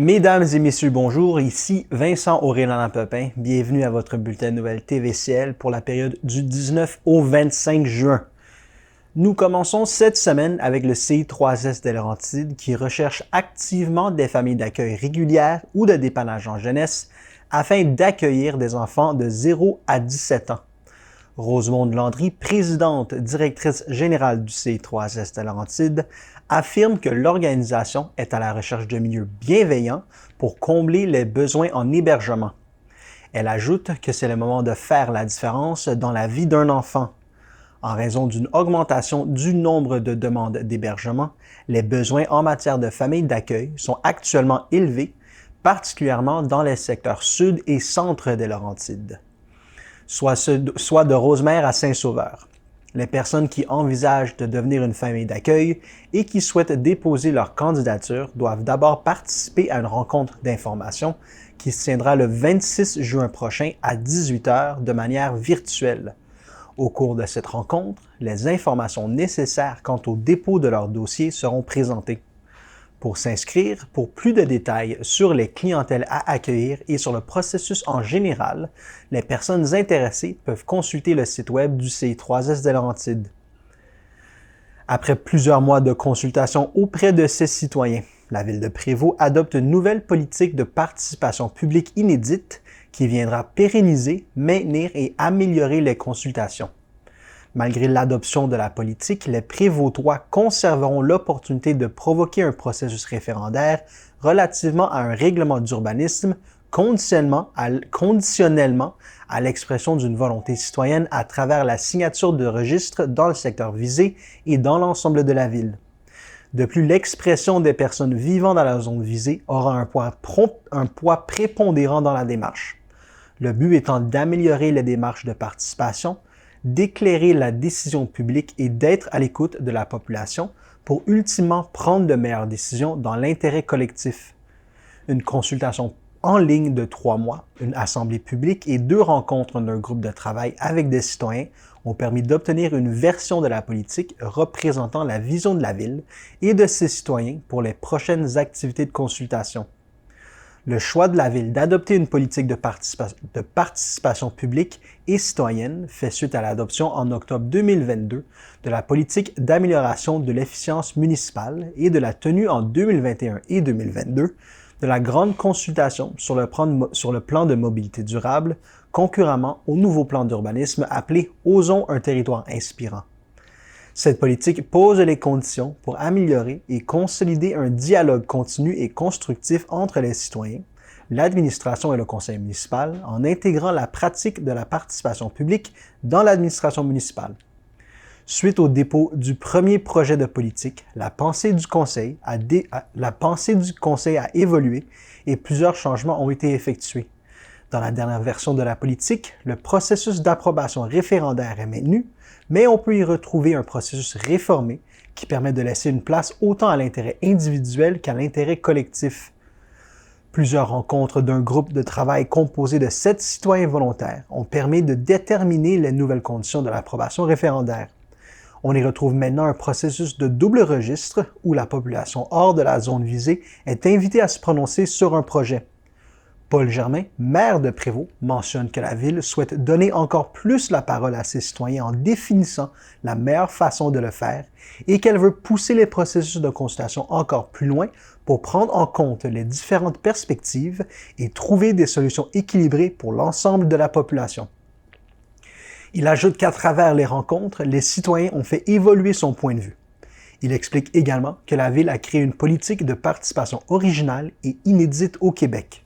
Mesdames et messieurs, bonjour, ici Vincent Aurélien-Pepin. Bienvenue à votre bulletin de nouvelles TVCL pour la période du 19 au 25 juin. Nous commençons cette semaine avec le CI3S des Laurentides qui recherche activement des familles d'accueil régulières ou de dépannage en jeunesse afin d'accueillir des enfants de 0 à 17 ans. Rosemonde Landry, présidente directrice générale du CI3S des Laurentides, affirme que l'organisation est à la recherche de milieux bienveillants pour combler les besoins en hébergement. Elle ajoute que c'est le moment de faire la différence dans la vie d'un enfant. En raison d'une augmentation du nombre de demandes d'hébergement, les besoins en matière de familles d'accueil sont actuellement élevés, particulièrement dans les secteurs sud et centre des Laurentides, soit de Rosemère à Saint-Sauveur. Les personnes qui envisagent de devenir une famille d'accueil et qui souhaitent déposer leur candidature doivent d'abord participer à une rencontre d'information qui se tiendra le 26 juin prochain à 18 h de manière virtuelle. Au cours de cette rencontre, les informations nécessaires quant au dépôt de leur dossier seront présentées. Pour s'inscrire, pour plus de détails sur les clientèles à accueillir et sur le processus en général, les personnes intéressées peuvent consulter le site web du CI3S des Laurentides. Après plusieurs mois de consultation auprès de ses citoyens, la Ville de Prévost adopte une nouvelle politique de participation publique inédite qui viendra pérenniser, maintenir et améliorer les consultations. Malgré l'adoption de la politique, les Prévostois conserveront l'opportunité de provoquer un processus référendaire relativement à un règlement d'urbanisme conditionnellement à l'expression d'une volonté citoyenne à travers la signature de registres dans le secteur visé et dans l'ensemble de la ville. De plus, l'expression des personnes vivant dans la zone visée aura un poids prépondérant dans la démarche. Le but étant d'améliorer les démarches de participation, d'éclairer la décision publique et d'être à l'écoute de la population pour ultimement prendre de meilleures décisions dans l'intérêt collectif. Une consultation en ligne de 3 mois, une assemblée publique et 2 rencontres d'un groupe de travail avec des citoyens ont permis d'obtenir une version de la politique représentant la vision de la ville et de ses citoyens pour les prochaines activités de consultation. Le choix de la Ville d'adopter une politique de participation publique et citoyenne fait suite à l'adoption en octobre 2022 de la politique d'amélioration de l'efficience municipale et de la tenue en 2021 et 2022 de la grande consultation sur le plan de mobilité durable, concurremment au nouveau plan d'urbanisme appelé « Osons un territoire inspirant ». Cette politique pose les conditions pour améliorer et consolider un dialogue continu et constructif entre les citoyens, l'administration et le conseil municipal en intégrant la pratique de la participation publique dans l'administration municipale. Suite au dépôt du premier projet de politique, la pensée du conseil a évolué et plusieurs changements ont été effectués. Dans la dernière version de la politique, le processus d'approbation référendaire est maintenu, mais on peut y retrouver un processus réformé qui permet de laisser une place autant à l'intérêt individuel qu'à l'intérêt collectif. Plusieurs rencontres d'un groupe de travail composé de 7 citoyens volontaires ont permis de déterminer les nouvelles conditions de l'approbation référendaire. On y retrouve maintenant un processus de double registre où la population hors de la zone visée est invitée à se prononcer sur un projet. Paul Germain, maire de Prévost, mentionne que la Ville souhaite donner encore plus la parole à ses citoyens en définissant la meilleure façon de le faire et qu'elle veut pousser les processus de consultation encore plus loin pour prendre en compte les différentes perspectives et trouver des solutions équilibrées pour l'ensemble de la population. Il ajoute qu'à travers les rencontres, les citoyens ont fait évoluer son point de vue. Il explique également que la Ville a créé une politique de participation originale et inédite au Québec.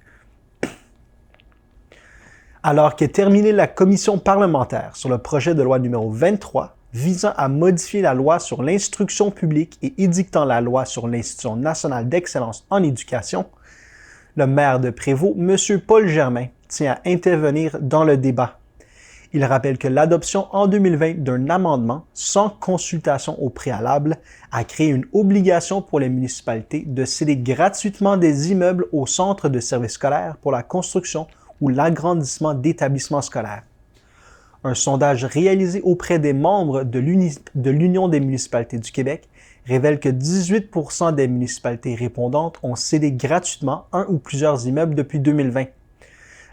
Alors qu'est terminée la commission parlementaire sur le projet de loi numéro 23 visant à modifier la loi sur l'instruction publique et édictant la loi sur l'Institution nationale d'excellence en éducation, le maire de Prévost, M. Paul Germain, tient à intervenir dans le débat. Il rappelle que l'adoption en 2020 d'un amendement sans consultation au préalable a créé une obligation pour les municipalités de céder gratuitement des immeubles aux centres de services scolaires pour la construction ou l'agrandissement d'établissements scolaires. Un sondage réalisé auprès des membres de l'Union des municipalités du Québec révèle que 18% des municipalités répondantes ont cédé gratuitement un ou plusieurs immeubles depuis 2020.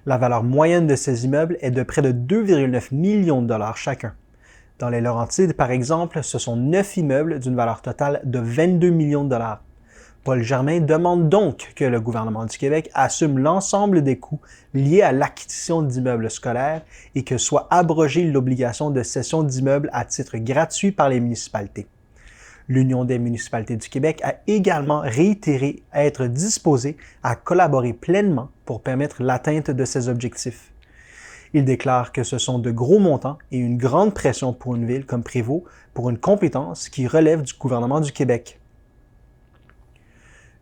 La valeur moyenne de ces immeubles est de près de 2,9 millions de dollars chacun. Dans les Laurentides, par exemple, ce sont 9 immeubles d'une valeur totale de 22 millions de dollars. Paul Germain demande donc que le gouvernement du Québec assume l'ensemble des coûts liés à l'acquisition d'immeubles scolaires et que soit abrogée l'obligation de cession d'immeubles à titre gratuit par les municipalités. L'Union des municipalités du Québec a également réitéré être disposée à collaborer pleinement pour permettre l'atteinte de ces objectifs. Il déclare que ce sont de gros montants et une grande pression pour une ville comme Prévost pour une compétence qui relève du gouvernement du Québec.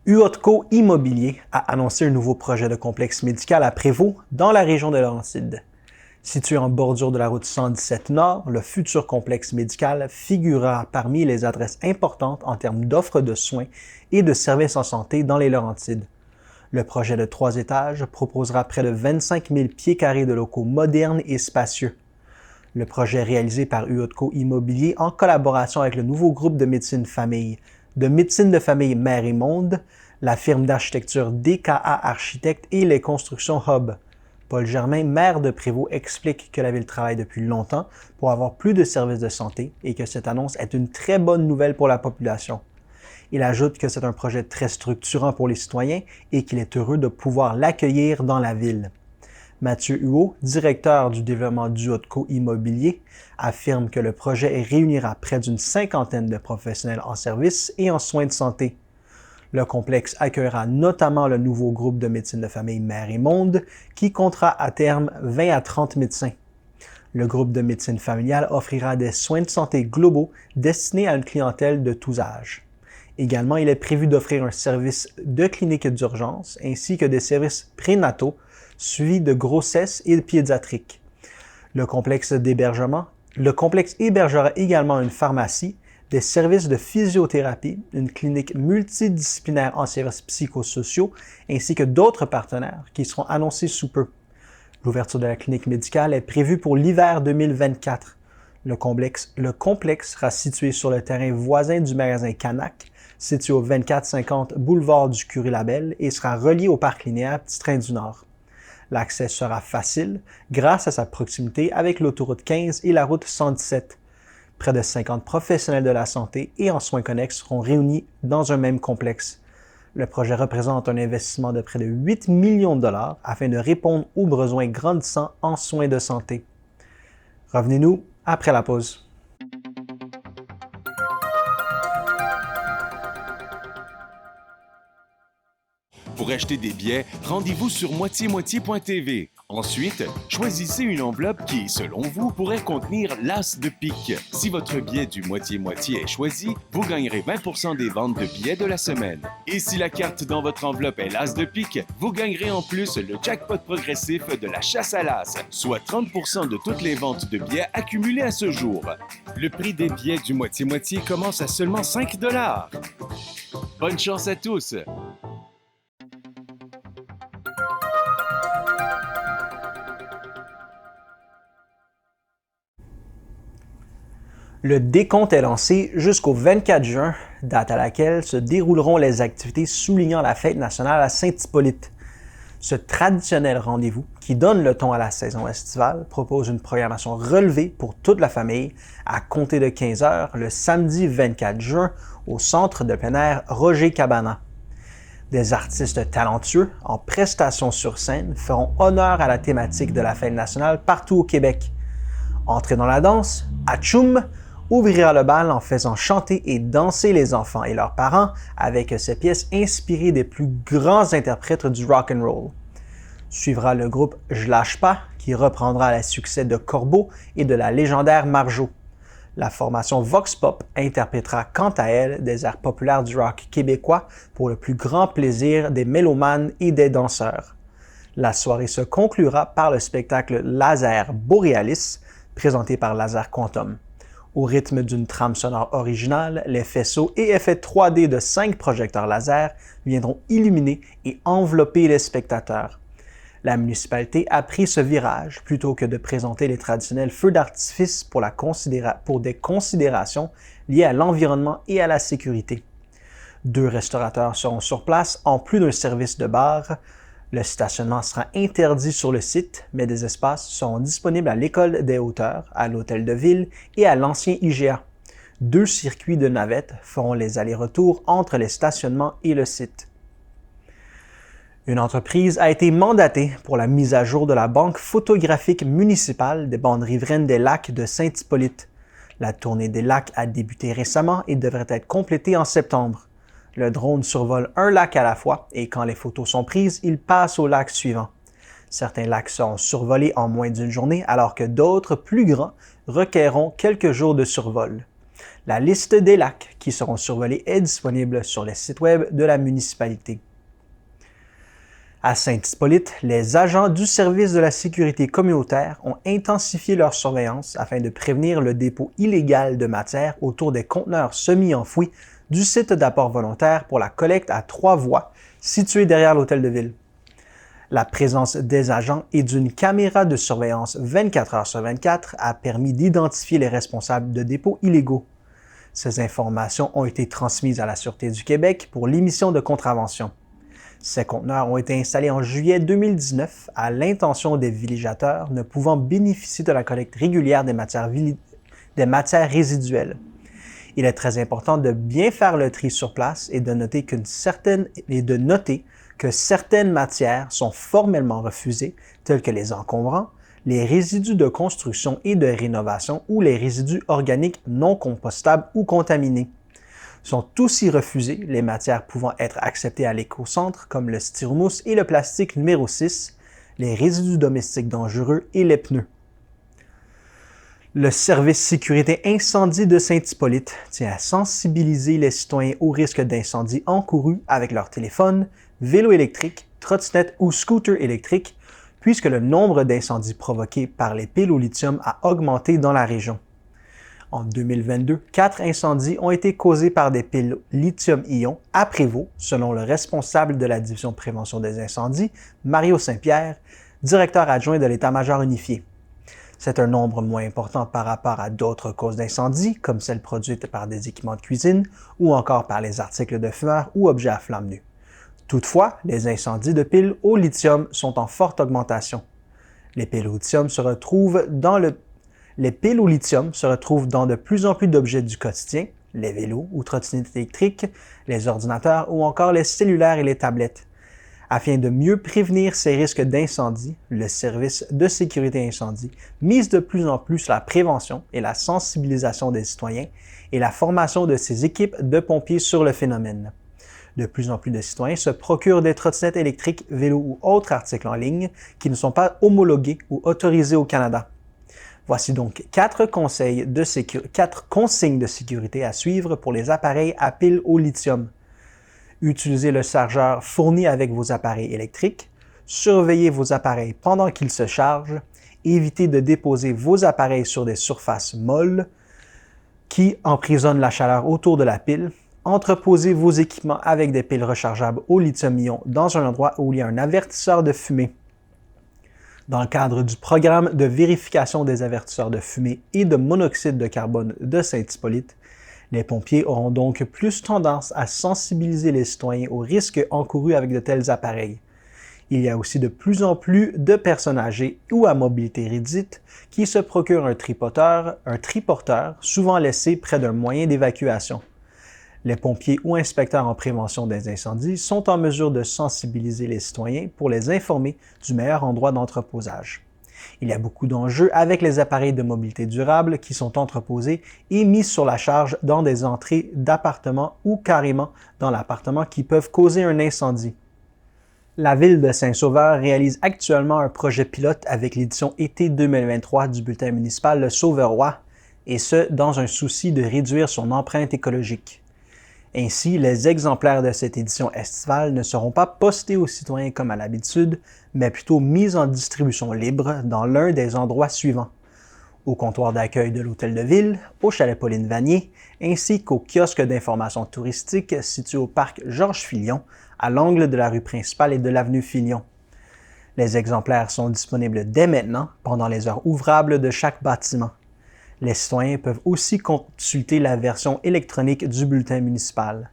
UOTCO Immobilier a annoncé un nouveau projet de complexe médical à Prévost, dans la région de Laurentides. Situé en bordure de la route 117 Nord, le futur complexe médical figurera parmi les adresses importantes en termes d'offres de soins et de services en santé dans les Laurentides. Le projet de 3 étages proposera près de 25 000 pieds carrés de locaux modernes et spacieux. Le projet réalisé par UOTCO Immobilier en collaboration avec le nouveau groupe de médecine de famille Mère et Monde, la firme d'architecture DKA Architectes et les constructions Hub. Paul Germain, maire de Prévost, explique que la ville travaille depuis longtemps pour avoir plus de services de santé et que cette annonce est une très bonne nouvelle pour la population. Il ajoute que c'est un projet très structurant pour les citoyens et qu'il est heureux de pouvoir l'accueillir dans la ville. Mathieu Huot, directeur du développement du UOTCO Immobilier, affirme que le projet réunira près d'une 50aine de professionnels en services et en soins de santé. Le complexe accueillera notamment le nouveau groupe de médecine de famille Mère et Monde, qui comptera à terme 20 à 30 médecins. Le groupe de médecine familiale offrira des soins de santé globaux destinés à une clientèle de tous âges. Également, il est prévu d'offrir un service de clinique d'urgence ainsi que des services prénataux suivis de grossesse et de pédiatrique. Le complexe hébergera également une pharmacie, des services de physiothérapie, une clinique multidisciplinaire en services psychosociaux, ainsi que d'autres partenaires qui seront annoncés sous peu. L'ouverture de la clinique médicale est prévue pour l'hiver 2024. Le complexe sera situé sur le terrain voisin du magasin Canac, situé au 2450 boulevard du Curie-Labelle et sera relié au parc linéaire Petit Train du Nord. L'accès sera facile grâce à sa proximité avec l'autoroute 15 et la route 117. Près de 50 professionnels de la santé et en soins connexes seront réunis dans un même complexe. Le projet représente un investissement de près de 8 millions de dollars afin de répondre aux besoins grandissants en soins de santé. Revenez-nous après la pause. Pour acheter des billets, rendez-vous sur moitié-moitié.tv. Ensuite, choisissez une enveloppe qui, selon vous, pourrait contenir l'as de pique. Si votre billet du moitié-moitié est choisi, vous gagnerez 20% des ventes de billets de la semaine. Et si la carte dans votre enveloppe est l'as de pique, vous gagnerez en plus le jackpot progressif de la chasse à l'as, soit 30% de toutes les ventes de billets accumulées à ce jour. Le prix des billets du moitié-moitié commence à seulement 5 $. Bonne chance à tous! Le décompte est lancé jusqu'au 24 juin, date à laquelle se dérouleront les activités soulignant la fête nationale à Saint-Hippolyte. Ce traditionnel rendez-vous, qui donne le ton à la saison estivale, propose une programmation relevée pour toute la famille à compter de 15 heures le samedi 24 juin au centre de plein air Roger Cabana. Des artistes talentueux en prestations sur scène feront honneur à la thématique de la fête nationale partout au Québec. Entrez dans la danse, Atchoum ouvrira le bal en faisant chanter et danser les enfants et leurs parents avec ses pièces inspirées des plus grands interprètes du rock and roll. Suivra le groupe J'lâche pas qui reprendra les succès de Corbeau et de la légendaire Marjo. La formation Vox Pop interprétera quant à elle des airs populaires du rock québécois pour le plus grand plaisir des mélomanes et des danseurs. La soirée se conclura par le spectacle Laser Borealis, présenté par Laser Quantum. Au rythme d'une trame sonore originale, les faisceaux et effets 3D de 5 projecteurs laser viendront illuminer et envelopper les spectateurs. La municipalité a pris ce virage plutôt que de présenter les traditionnels feux d'artifice pour des considérations liées à l'environnement et à la sécurité. 2 restaurateurs seront sur place en plus d'un service de bar. Le stationnement sera interdit sur le site, mais des espaces seront disponibles à l'École des hauteurs, à l'Hôtel de Ville et à l'ancien IGA. 2 circuits de navettes feront les allers-retours entre les stationnements et le site. Une entreprise a été mandatée pour la mise à jour de la banque photographique municipale des bandes riveraines des lacs de Saint-Hippolyte. La tournée des lacs a débuté récemment et devrait être complétée en septembre. Le drone survole un lac à la fois et quand les photos sont prises, il passe au lac suivant. Certains lacs seront survolés en moins d'une journée alors que d'autres, plus grands, requerront quelques jours de survol. La liste des lacs qui seront survolés est disponible sur le site web de la municipalité. À Saint-Hippolyte, les agents du service de la sécurité communautaire ont intensifié leur surveillance afin de prévenir le dépôt illégal de matière autour des conteneurs semi-enfouis du site d'apport volontaire pour la collecte à 3 voies situé derrière l'Hôtel de Ville. La présence des agents et d'une caméra de surveillance 24 heures sur 24 a permis d'identifier les responsables de dépôts illégaux. Ces informations ont été transmises à la Sûreté du Québec pour l'émission de contraventions. Ces conteneurs ont été installés en juillet 2019 à l'intention des villégiateurs ne pouvant bénéficier de la collecte régulière des matières résiduelles. Il est très important de bien faire le tri sur place et de noter que certaines matières sont formellement refusées, telles que les encombrants, les résidus de construction et de rénovation ou les résidus organiques non compostables ou contaminés. Sont aussi refusées les matières pouvant être acceptées à l'éco-centre comme le styromousse et le plastique numéro 6, les résidus domestiques dangereux et les pneus. Le service sécurité incendie de Saint-Hippolyte tient à sensibiliser les citoyens au risque d'incendie encouru avec leur téléphone, vélo électrique, trottinette ou scooter électrique, puisque le nombre d'incendies provoqués par les piles au lithium a augmenté dans la région. En 2022, 4 incendies ont été causés par des piles lithium-ion à Prévost, selon le responsable de la division de prévention des incendies, Mario Saint-Pierre, directeur adjoint de l'État-major unifié. C'est un nombre moins important par rapport à d'autres causes d'incendie, comme celles produites par des équipements de cuisine ou encore par les articles de fumeurs ou objets à flamme nue. Toutefois, les incendies de piles au lithium sont en forte augmentation. Les piles au lithium se retrouvent dans de plus en plus d'objets du quotidien, les vélos ou trottinettes électriques, les ordinateurs ou encore les cellulaires et les tablettes. Afin de mieux prévenir ces risques d'incendie, le service de sécurité incendie mise de plus en plus sur la prévention et la sensibilisation des citoyens et la formation de ses équipes de pompiers sur le phénomène. De plus en plus de citoyens se procurent des trottinettes électriques, vélos ou autres articles en ligne qui ne sont pas homologués ou autorisés au Canada. Voici donc 4 consignes de sécurité à suivre pour les appareils à piles au lithium. Utilisez le chargeur fourni avec vos appareils électriques. Surveillez vos appareils pendant qu'ils se chargent. Évitez de déposer vos appareils sur des surfaces molles qui emprisonnent la chaleur autour de la pile. Entreposez vos équipements avec des piles rechargeables au lithium-ion dans un endroit où il y a un avertisseur de fumée. Dans le cadre du programme de vérification des avertisseurs de fumée et de monoxyde de carbone de Saint-Hippolyte, les pompiers auront donc plus tendance à sensibiliser les citoyens aux risques encourus avec de tels appareils. Il y a aussi de plus en plus de personnes âgées ou à mobilité réduite qui se procurent un triporteur souvent laissé près d'un moyen d'évacuation. Les pompiers ou inspecteurs en prévention des incendies sont en mesure de sensibiliser les citoyens pour les informer du meilleur endroit d'entreposage. Il y a beaucoup d'enjeux avec les appareils de mobilité durable qui sont entreposés et mis sur la charge dans des entrées d'appartements ou carrément dans l'appartement qui peuvent causer un incendie. La Ville de Saint-Sauveur réalise actuellement un projet pilote avec l'édition été 2023 du bulletin municipal Le Sauveroy, et ce, dans un souci de réduire son empreinte écologique. Ainsi, les exemplaires de cette édition estivale ne seront pas postés aux citoyens comme à l'habitude, mais plutôt mis en distribution libre dans l'un des endroits suivants: au comptoir d'accueil de l'Hôtel de Ville, au chalet Pauline Vanier, ainsi qu'au kiosque d'information touristique situé au parc Georges Filion, à l'angle de la rue principale et de l'avenue Filion. Les exemplaires sont disponibles dès maintenant pendant les heures ouvrables de chaque bâtiment. Les citoyens peuvent aussi consulter la version électronique du bulletin municipal.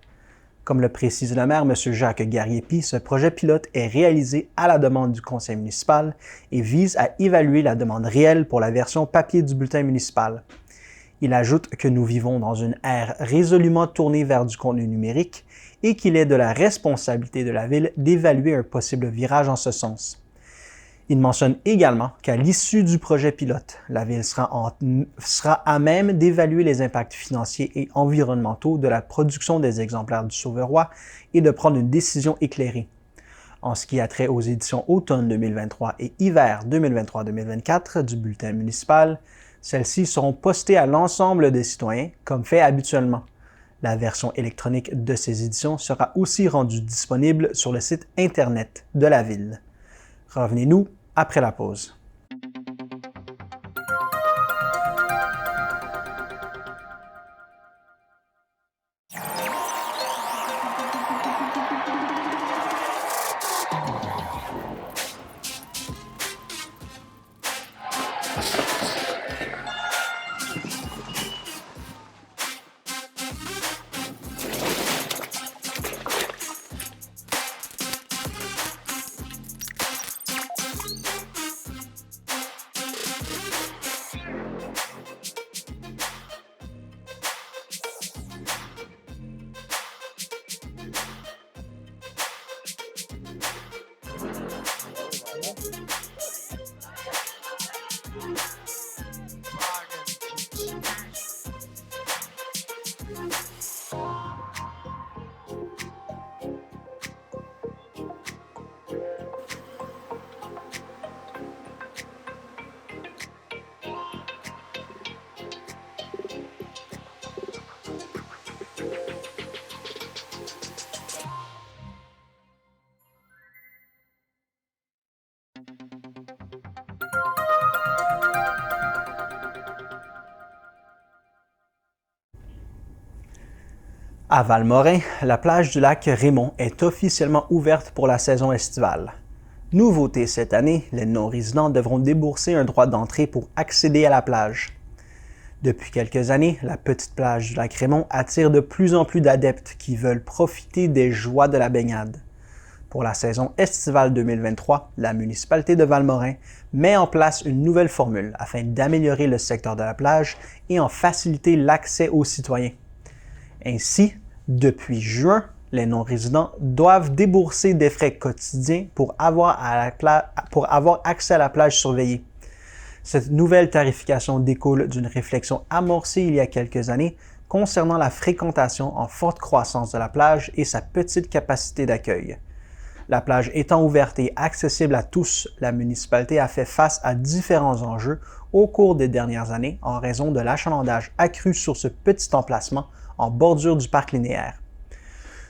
Comme le précise le maire, M. Jacques Gariepi, ce projet pilote est réalisé à la demande du conseil municipal et vise à évaluer la demande réelle pour la version papier du bulletin municipal. Il ajoute que nous vivons dans une ère résolument tournée vers du contenu numérique et qu'il est de la responsabilité de la Ville d'évaluer un possible virage en ce sens. Il mentionne également qu'à l'issue du projet pilote, la Ville sera à même d'évaluer les impacts financiers et environnementaux de la production des exemplaires du Sauveur-Roi et de prendre une décision éclairée. En ce qui a trait aux éditions automne 2023 et hiver 2023-2024 du bulletin municipal, celles-ci seront postées à l'ensemble des citoyens, comme fait habituellement. La version électronique de ces éditions sera aussi rendue disponible sur le site Internet de la Ville. Revenez-nous après la pause. À Valmorin, la plage du lac Raymond est officiellement ouverte pour la saison estivale. Nouveauté cette année, les non-résidents devront débourser un droit d'entrée pour accéder à la plage. Depuis quelques années, la petite plage du lac Raymond attire de plus en plus d'adeptes qui veulent profiter des joies de la baignade. Pour la saison estivale 2023, la municipalité de Valmorin met en place une nouvelle formule afin d'améliorer le secteur de la plage et en faciliter l'accès aux citoyens. Ainsi, depuis juin, les non-résidents doivent débourser des frais quotidiens pour avoir accès à la plage surveillée. Cette nouvelle tarification découle d'une réflexion amorcée il y a quelques années concernant la fréquentation en forte croissance de la plage et sa petite capacité d'accueil. La plage étant ouverte et accessible à tous, la municipalité a fait face à différents enjeux au cours des dernières années en raison de l'achalandage accru sur ce petit emplacement en bordure du parc linéaire.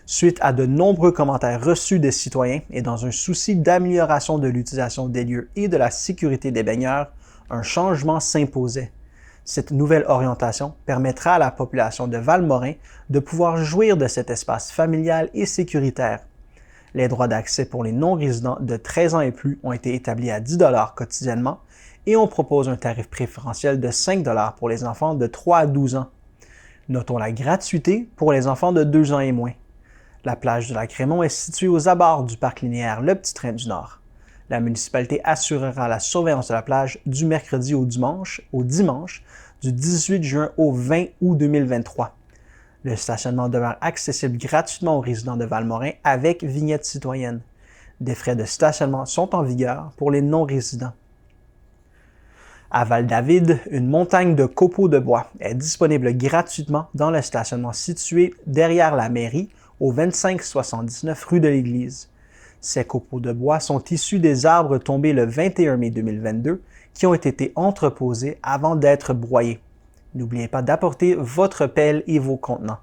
Suite à de nombreux commentaires reçus des citoyens et dans un souci d'amélioration de l'utilisation des lieux et de la sécurité des baigneurs, un changement s'imposait. Cette nouvelle orientation permettra à la population de Valmorin de pouvoir jouir de cet espace familial et sécuritaire. Les droits d'accès pour les non-résidents de 13 ans et plus ont été établis à 10 $ quotidiennement et on propose un tarif préférentiel de 5 $ pour les enfants de 3 à 12 ans. Notons la gratuité pour les enfants de 2 ans et moins. La plage du lac Raymond est située aux abords du parc linéaire Le Petit Train du Nord. La municipalité assurera la surveillance de la plage du mercredi au dimanche, du 18 juin au 20 août 2023. Le stationnement demeure accessible gratuitement aux résidents de Valmorin avec vignette citoyenne. Des frais de stationnement sont en vigueur pour les non-résidents. À Val-David, une montagne de copeaux de bois est disponible gratuitement dans le stationnement situé derrière la mairie au 2579 rue de l'Église. Ces copeaux de bois sont issus des arbres tombés le 21 mai 2022 qui ont été entreposés avant d'être broyés. N'oubliez pas d'apporter votre pelle et vos contenants.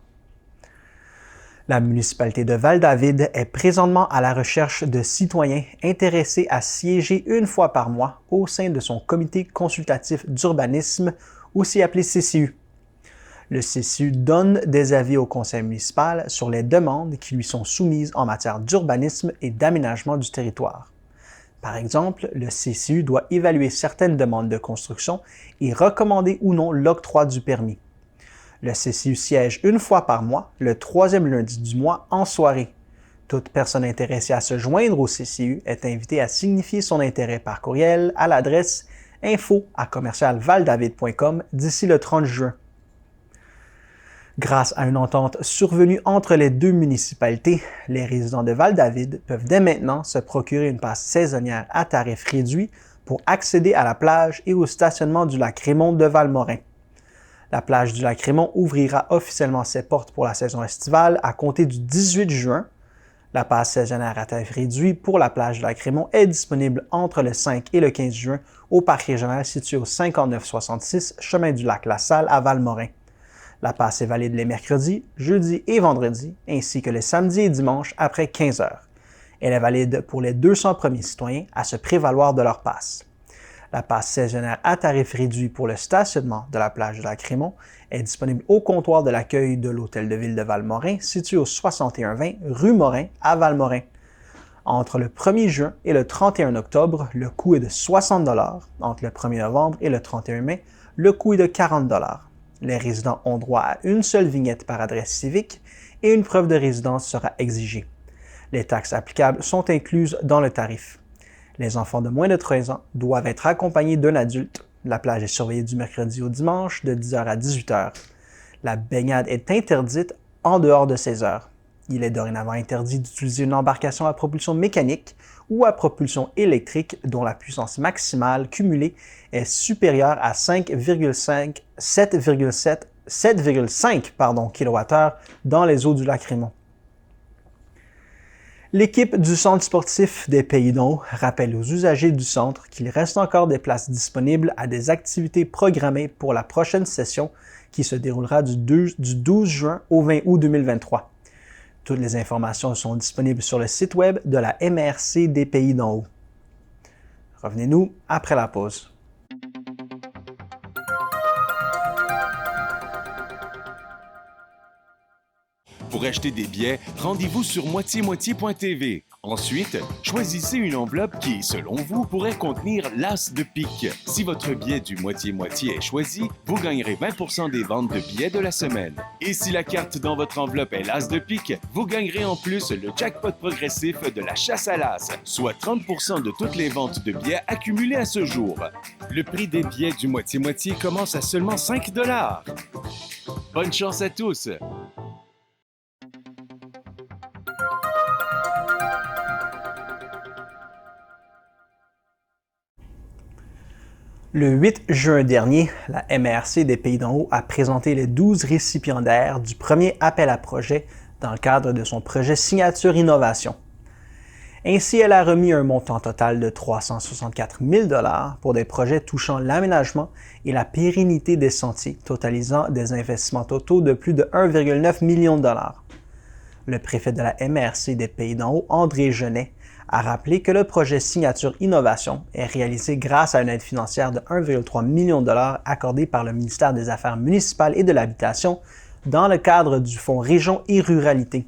La municipalité de Val-David est présentement à la recherche de citoyens intéressés à siéger une fois par mois au sein de son comité consultatif d'urbanisme, aussi appelé CCU. Le CCU donne des avis au conseil municipal sur les demandes qui lui sont soumises en matière d'urbanisme et d'aménagement du territoire. Par exemple, le CCU doit évaluer certaines demandes de construction et recommander ou non l'octroi du permis. Le CCU siège une fois par mois, le troisième lundi du mois, en soirée. Toute personne intéressée à se joindre au CCU est invitée à signifier son intérêt par courriel à l'adresse info@commercialvaldavid.com d'ici le 30 juin. Grâce à une entente survenue entre les deux municipalités, les résidents de Val-David peuvent dès maintenant se procurer une passe saisonnière à tarif réduit pour accéder à la plage et au stationnement du lac Raymond de Valmorin. La plage du lac Raymond ouvrira officiellement ses portes pour la saison estivale à compter du 18 juin. La passe saisonnière à tarif réduit pour la plage du lac Raymond est disponible entre le 5 et le 15 juin au parc régional situé au 5966 chemin du lac La Salle à Valmorin. La passe est valide les mercredis, jeudis et vendredis, ainsi que les samedis et dimanches après 15 heures. Elle est valide pour les 200 premiers citoyens à se prévaloir de leur passe. La passe saisonnière à tarif réduit pour le stationnement de la plage du lac Raymond est disponible au comptoir de l'accueil de l'Hôtel de Ville de Valmorin, situé au 6120 rue Morin à Valmorin. Entre le 1er juin et le 31 octobre, le coût est de 60 $. Entre le 1er novembre et le 31 mai, le coût est de 40 $. Les résidents ont droit à une seule vignette par adresse civique et une preuve de résidence sera exigée. Les taxes applicables sont incluses dans le tarif. Les enfants de moins de 13 ans doivent être accompagnés d'un adulte. La plage est surveillée du mercredi au dimanche de 10 h à 18 h. La baignade est interdite en dehors de ces heures. Il est dorénavant interdit d'utiliser une embarcation à propulsion mécanique ou à propulsion électrique dont la puissance maximale cumulée est supérieure à 7,5 kWh dans les eaux du lac Raymond. L'équipe du Centre sportif des Pays d'en Haut rappelle aux usagers du centre qu'il reste encore des places disponibles à des activités programmées pour la prochaine session qui se déroulera du 12 juin au 20 août 2023. Toutes les informations sont disponibles sur le site web de la MRC des Pays d'en Haut. Revenez-nous après la pause. Pour acheter des billets, rendez-vous sur moitié-moitié.tv. Ensuite, choisissez une enveloppe qui, selon vous, pourrait contenir l'as de pique. Si votre billet du moitié-moitié est choisi, vous gagnerez 20% des ventes de billets de la semaine. Et si la carte dans votre enveloppe est l'as de pique, vous gagnerez en plus le jackpot progressif de la chasse à l'as, soit 30% de toutes les ventes de billets accumulées à ce jour. Le prix des billets du moitié-moitié commence à seulement 5 $. Bonne chance à tous! Le 8 juin dernier, la MRC des Pays d'en Haut a présenté les 12 récipiendaires du premier appel à projet dans le cadre de son projet Signature Innovation. Ainsi, elle a remis un montant total de 364 000 $ pour des projets touchant l'aménagement et la pérennité des sentiers, totalisant des investissements totaux de plus de 1,9 million $. Le préfet de la MRC des Pays d'en Haut, André Genet, a rappelé que le projet Signature Innovation est réalisé grâce à une aide financière de 1,3 million $ accordée par le ministère des Affaires municipales et de l'Habitation dans le cadre du Fonds Région et Ruralité.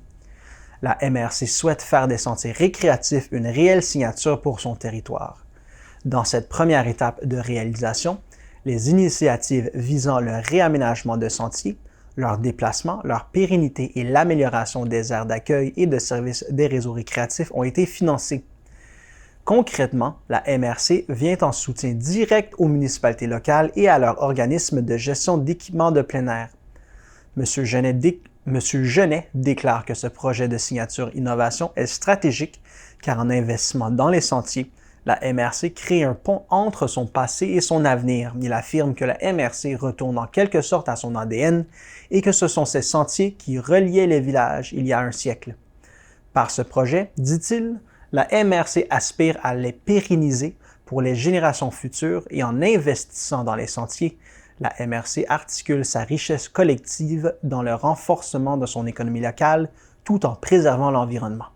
La MRC souhaite faire des sentiers récréatifs une réelle signature pour son territoire. Dans cette première étape de réalisation, les initiatives visant le réaménagement de sentiers, leur déplacement, leur pérennité et l'amélioration des aires d'accueil et de service des réseaux récréatifs ont été financés. Concrètement, la MRC vient en soutien direct aux municipalités locales et à leurs organismes de gestion d'équipements de plein air. M. Genet déclare que ce projet de signature innovation est stratégique car en investissement dans les sentiers, la MRC crée un pont entre son passé et son avenir. Il affirme que la MRC retourne en quelque sorte à son ADN et que ce sont ces sentiers qui reliaient les villages il y a un siècle. Par ce projet, dit-il, la MRC aspire à les pérenniser pour les générations futures et en investissant dans les sentiers, la MRC articule sa richesse collective dans le renforcement de son économie locale tout en préservant l'environnement.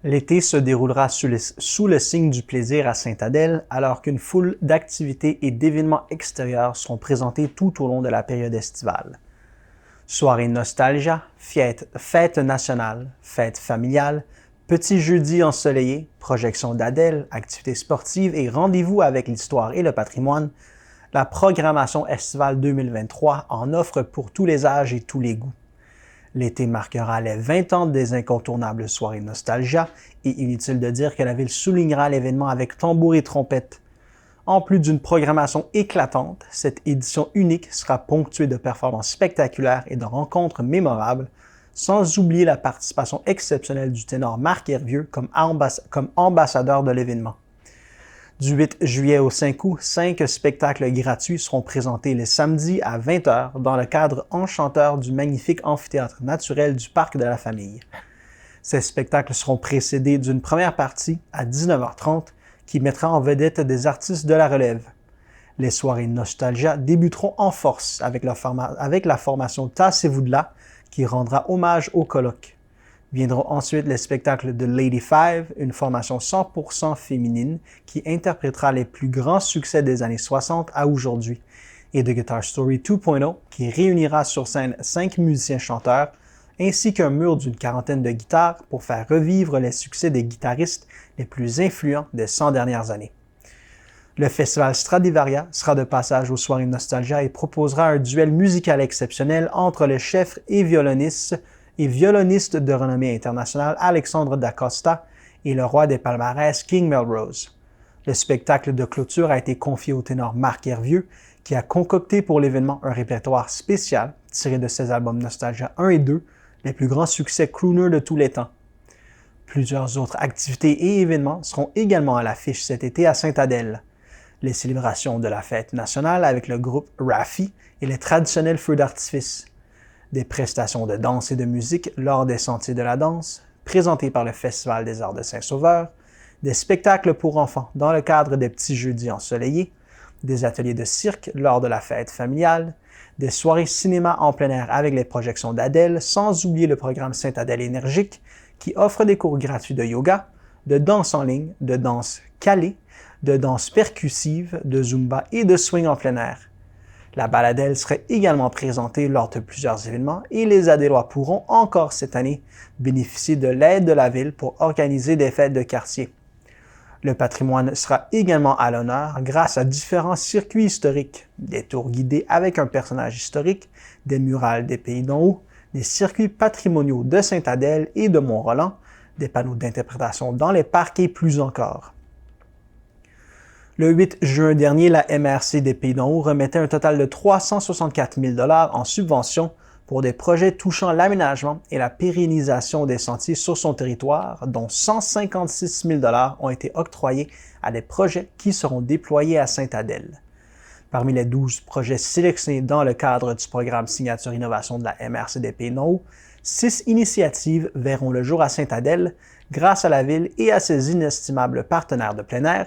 L'été se déroulera sous le signe du plaisir à Sainte-Adèle, alors qu'une foule d'activités et d'événements extérieurs seront présentés tout au long de la période estivale. Soirée nostalgia, fête nationale, fête familiale, Petit jeudi ensoleillé, projection d'Adèle, activités sportives et rendez-vous avec l'histoire et le patrimoine, la programmation estivale 2023 en offre pour tous les âges et tous les goûts. L'été marquera les 20 ans des incontournables soirées Nostalgia et inutile de dire que la ville soulignera l'événement avec tambour et trompette. En plus d'une programmation éclatante, cette édition unique sera ponctuée de performances spectaculaires et de rencontres mémorables, sans oublier la participation exceptionnelle du ténor Marc Hervieux comme ambassadeur de l'événement. Du 8 juillet au 5 août, 5 spectacles gratuits seront présentés les samedis à 20h dans le cadre enchanteur du magnifique amphithéâtre naturel du Parc de la Famille. Ces spectacles seront précédés d'une première partie à 19h30 qui mettra en vedette des artistes de la relève. Les soirées Nostalgia débuteront en force avec la formation Tassez-vous de là qui rendra hommage au colloque. Viendront ensuite les spectacles de Lady Five, une formation 100% féminine qui interprétera les plus grands succès des années 60 à aujourd'hui, et de Guitar Story 2.0 qui réunira sur scène 5 musiciens-chanteurs ainsi qu'un mur d'une quarantaine de guitares pour faire revivre les succès des guitaristes les plus influents des 100 dernières années. Le festival Stradivaria sera de passage aux soirées Nostalgia et proposera un duel musical exceptionnel entre le chef et violoniste de renommée internationale Alexandre D'Acosta et le roi des palmarès King Melrose. Le spectacle de clôture a été confié au ténor Marc Hervieux qui a concocté pour l'événement un répertoire spécial tiré de ses albums Nostalgia 1 et 2, les plus grands succès crooner de tous les temps. Plusieurs autres activités et événements seront également à l'affiche cet été à Sainte-Adèle. Les célébrations de la fête nationale avec le groupe Raffi et les traditionnels feux d'artifice. Des prestations de danse et de musique lors des Sentiers de la danse, présentés par le Festival des Arts de Saint-Sauveur, des spectacles pour enfants dans le cadre des petits jeudis ensoleillés, des ateliers de cirque lors de la fête familiale, des soirées cinéma en plein air avec les projections d'Adèle, sans oublier le programme Sainte-Adèle énergique qui offre des cours gratuits de yoga, de danse en ligne, de danse calée, de danse percussive, de zumba et de swing en plein air. La baladelle serait également présentée lors de plusieurs événements et les Adélois pourront encore cette année bénéficier de l'aide de la ville pour organiser des fêtes de quartier. Le patrimoine sera également à l'honneur grâce à différents circuits historiques, des tours guidés avec un personnage historique, des murales des Pays d'en haut, des circuits patrimoniaux de Sainte-Adèle et de Mont-Roland, des panneaux d'interprétation dans les parcs et plus encore. Le 8 juin dernier, la MRC des Pays d'en haut remettait un total de 364 000 $ en subventions pour des projets touchant l'aménagement et la pérennisation des sentiers sur son territoire, dont 156 000 $ ont été octroyés à des projets qui seront déployés à Sainte-Adèle. Parmi les 12 projets sélectionnés dans le cadre du programme Signature Innovation de la MRC des Pays d'en haut, 6 initiatives verront le jour à Sainte-Adèle grâce à la ville et à ses inestimables partenaires de plein air,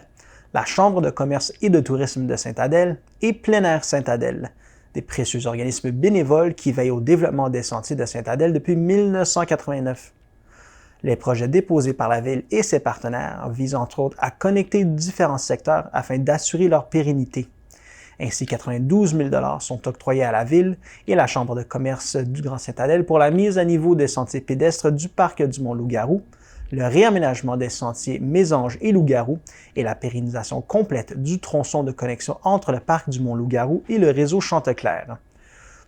la Chambre de commerce et de tourisme de Sainte-Adèle et Plein Air Sainte-Adèle, des précieux organismes bénévoles qui veillent au développement des sentiers de Sainte-Adèle depuis 1989. Les projets déposés par la ville et ses partenaires visent entre autres à connecter différents secteurs afin d'assurer leur pérennité. Ainsi, 92 000 $ sont octroyés à la ville et la Chambre de commerce du Grand Sainte-Adèle pour la mise à niveau des sentiers pédestres du parc du Mont-Loup-Garou, le réaménagement des sentiers Mésange et Loup-Garou et la pérennisation complète du tronçon de connexion entre le parc du Mont-Loup-Garou et le réseau Chanteclair.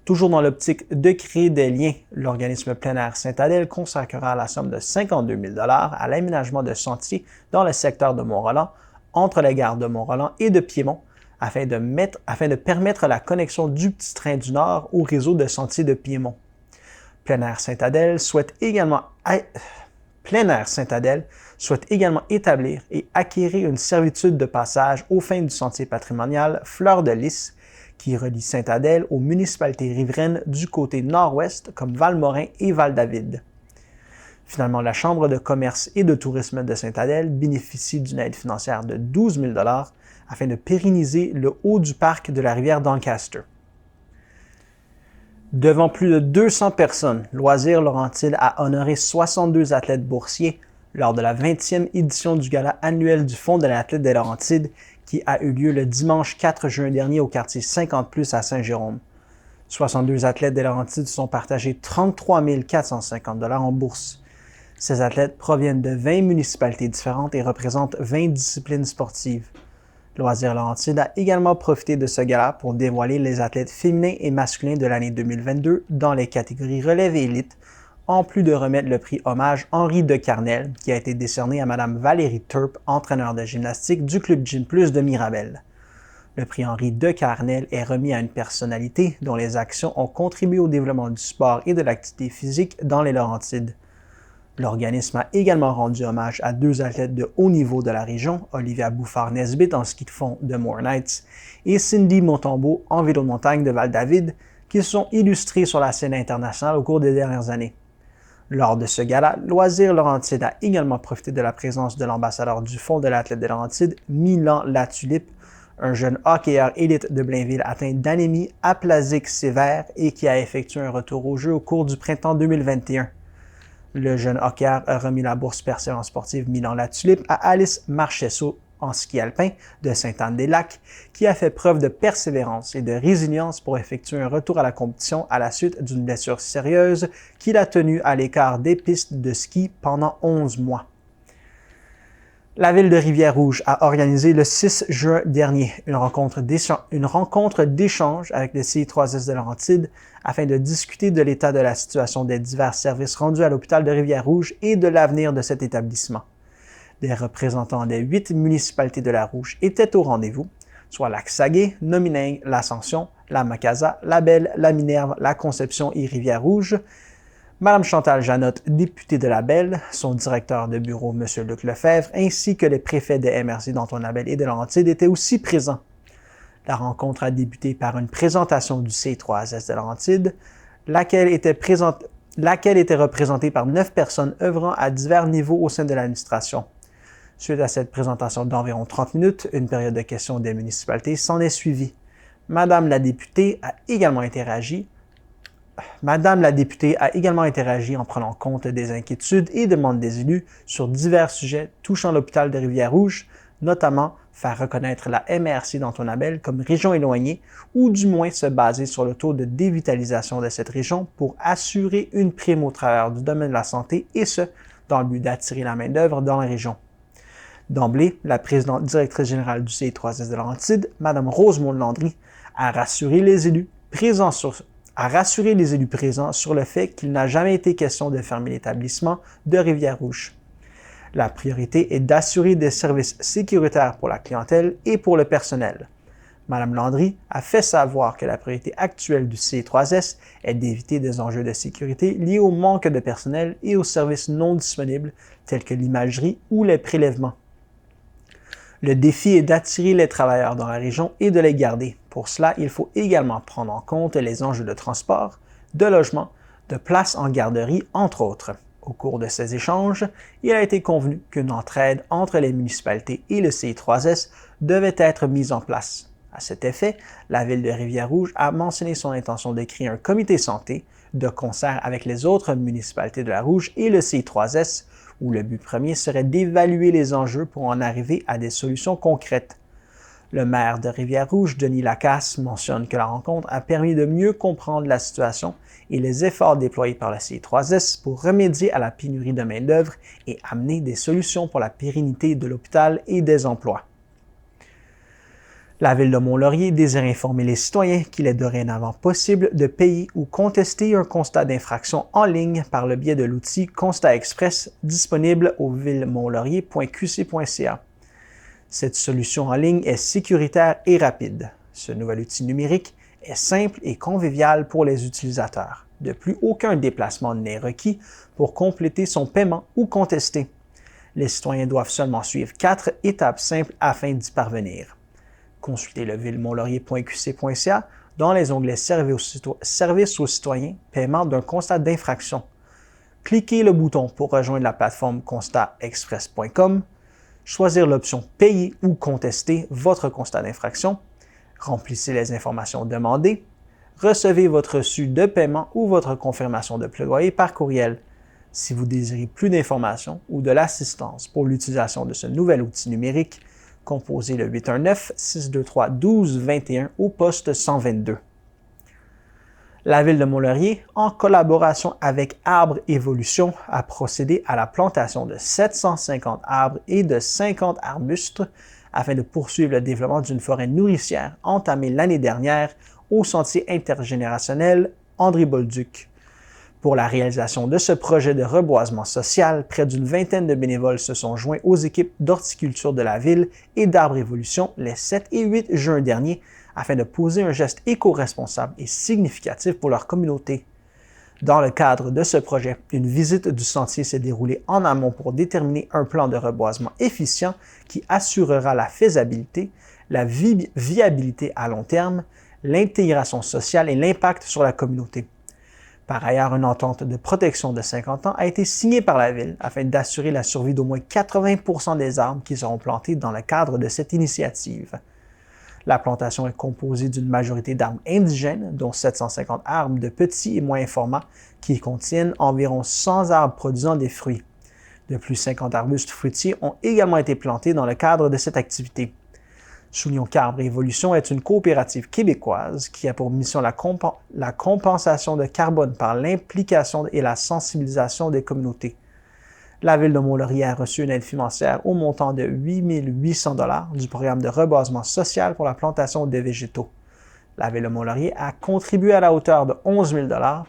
Toujours dans l'optique de créer des liens, l'organisme Plein Air Sainte-Adèle consacrera la somme de 52 000 $ à l'aménagement de sentiers dans le secteur de Mont-Roland, entre les gares de Mont-Roland et de Piémont, afin de permettre la connexion du petit train du Nord au réseau de sentiers de Piémont. Plein Air Sainte-Adèle souhaite également établir et acquérir une servitude de passage aux fins du sentier patrimonial Fleur de Lys, qui relie Sainte-Adèle aux municipalités riveraines du côté nord-ouest comme Valmorin et Val-David. Finalement, la Chambre de commerce et de tourisme de Sainte-Adèle bénéficie d'une aide financière de 12 000 $ afin de pérenniser le haut du parc de la rivière Doncaster. Devant plus de 200 personnes, Loisirs Laurentides a honoré 62 athlètes boursiers lors de la 20e édition du gala annuel du Fonds de l'athlète des Laurentides qui a eu lieu le dimanche 4 juin dernier au quartier 50+ à Saint-Jérôme. 62 athlètes des Laurentides se sont partagés 33 450 $ en bourse. Ces athlètes proviennent de 20 municipalités différentes et représentent 20 disciplines sportives. Loisirs Laurentides a également profité de ce gala pour dévoiler les athlètes féminins et masculins de l'année 2022 dans les catégories relève et élite, en plus de remettre le prix hommage Henri Decarnel, qui a été décerné à Mme Valérie Turp, entraîneur de gymnastique du Club Gym Plus de Mirabel. Le prix Henri Decarnel est remis à une personnalité dont les actions ont contribué au développement du sport et de l'activité physique dans les Laurentides. L'organisme a également rendu hommage à 2 athlètes de haut niveau de la région, Olivia Bouffard-Nesbitt en ski de fond de Moore Knights et Cindy Montembeault en vélo de montagne de Val-David, qui sont illustrés sur la scène internationale au cours des dernières années. Lors de ce gala, Loisirs Laurentides a également profité de la présence de l'ambassadeur du Fonds de l'athlète des Laurentides, Milan Latulippe, un jeune hockeyeur élite de Blainville atteint d'anémie aplasique sévère et qui a effectué un retour au jeu au cours du printemps 2021. Le jeune hockeyeur a remis la bourse persévérance sportive Milan Latulippe à Alice Marchesso en ski alpin de Sainte-Anne-des-Lacs, qui a fait preuve de persévérance et de résilience pour effectuer un retour à la compétition à la suite d'une blessure sérieuse qui l'a tenu à l'écart des pistes de ski pendant 11 mois. La ville de Rivière-Rouge a organisé le 6 juin dernier une rencontre d'échange avec le CI3S de Laurentides afin de discuter de l'état de la situation des divers services rendus à l'hôpital de Rivière-Rouge et de l'avenir de cet établissement. Des représentants des 8 municipalités de la Rouge étaient au rendez-vous, soit Lac-Saguet, Nominingue, l'Ascension, la Macasa, la Belle, la Minerve, la Conception et Rivière-Rouge. Mme Chantal Janotte, députée de la Belle, son directeur de bureau, M. Luc Lefebvre, ainsi que les préfets des MRC d'Antoine-Labelle et de Laurentides étaient aussi présents. La rencontre a débuté par une présentation du C3S de Laurentides, laquelle était représentée par 9 personnes œuvrant à divers niveaux au sein de l'administration. Suite à cette présentation d'environ 30 minutes, une période de questions des municipalités s'en est suivie. Madame la députée a également interagi en prenant compte des inquiétudes et demandes des élus sur divers sujets touchant l'hôpital de Rivière-Rouge, notamment faire reconnaître la MRC d'Antoine-Labelle comme région éloignée ou du moins se baser sur le taux de dévitalisation de cette région pour assurer une prime aux travailleurs du domaine de la santé et ce, dans le but d'attirer la main-d'œuvre dans la région. D'emblée, la présidente directrice générale du CI3S de Laurentides, Mme Rosemonde Landry, a rassuré les élus présents sur le fait qu'il n'a jamais été question de fermer l'établissement de Rivière-Rouge. La priorité est d'assurer des services sécuritaires pour la clientèle et pour le personnel. Mme Landry a fait savoir que la priorité actuelle du C3S est d'éviter des enjeux de sécurité liés au manque de personnel et aux services non disponibles tels que l'imagerie ou les prélèvements. Le défi est d'attirer les travailleurs dans la région et de les garder. Pour cela, il faut également prendre en compte les enjeux de transport, de logement, de place en garderie, entre autres. Au cours de ces échanges, il a été convenu qu'une entraide entre les municipalités et le CI3S devait être mise en place. À cet effet, la ville de Rivière-Rouge a mentionné son intention de créer un comité santé de concert avec les autres municipalités de la Rouge et le CI3S, où le but premier serait d'évaluer les enjeux pour en arriver à des solutions concrètes. Le maire de Rivière-Rouge, Denis Lacasse, mentionne que la rencontre a permis de mieux comprendre la situation et les efforts déployés par le CI3S pour remédier à la pénurie de main-d'œuvre et amener des solutions pour la pérennité de l'hôpital et des emplois. La ville de Mont-Laurier désire informer les citoyens qu'il est dorénavant possible de payer ou contester un constat d'infraction en ligne par le biais de l'outil Constat Express disponible au villemontlaurier.qc.ca. Cette solution en ligne est sécuritaire et rapide. Ce nouvel outil numérique est simple et convivial pour les utilisateurs. De plus, aucun déplacement n'est requis pour compléter son paiement ou contester. Les citoyens doivent seulement suivre 4 étapes simples afin d'y parvenir. Consultez le villemontlaurier.qc.ca dans les onglets Services aux citoyens, paiement d'un constat d'infraction. Cliquez le bouton pour rejoindre la plateforme constatexpress.com, choisir l'option Payer ou contester votre constat d'infraction, remplissez les informations demandées, recevez votre reçu de paiement ou votre confirmation de plaidoyer par courriel. Si vous désirez plus d'informations ou de l'assistance pour l'utilisation de ce nouvel outil numérique, composez le 819-623-1221 au poste 122. La ville de Mont-Laurier, en collaboration avec Arbres Évolution, a procédé à la plantation de 750 arbres et de 50 arbustes afin de poursuivre le développement d'une forêt nourricière entamée l'année dernière au sentier intergénérationnel André-Bolduc. Pour la réalisation de ce projet de reboisement social, près d'une vingtaine de bénévoles se sont joints aux équipes d'horticulture de la ville et d'Arbres Évolution les 7 et 8 juin dernier afin de poser un geste éco-responsable et significatif pour leur communauté. Dans le cadre de ce projet, une visite du sentier s'est déroulée en amont pour déterminer un plan de reboisement efficient qui assurera la faisabilité, la viabilité à long terme, l'intégration sociale et l'impact sur la communauté. Par ailleurs, une entente de protection de 50 ans a été signée par la Ville afin d'assurer la survie d'au moins 80% des arbres qui seront plantés dans le cadre de cette initiative. La plantation est composée d'une majorité d'arbres indigènes, dont 750 arbres de petit et moyen format, qui contiennent environ 100 arbres produisant des fruits. De plus, 50 arbustes fruitiers ont également été plantés dans le cadre de cette activité. Soulignons qu'Arbres Évolution est une coopérative québécoise qui a pour mission la compensation de carbone par l'implication et la sensibilisation des communautés. La Ville de Mont-Laurier a reçu une aide financière au montant de 8 800 $ du programme de reboisement social pour la plantation de végétaux. La Ville de Mont-Laurier a contribué à la hauteur de 11 000 $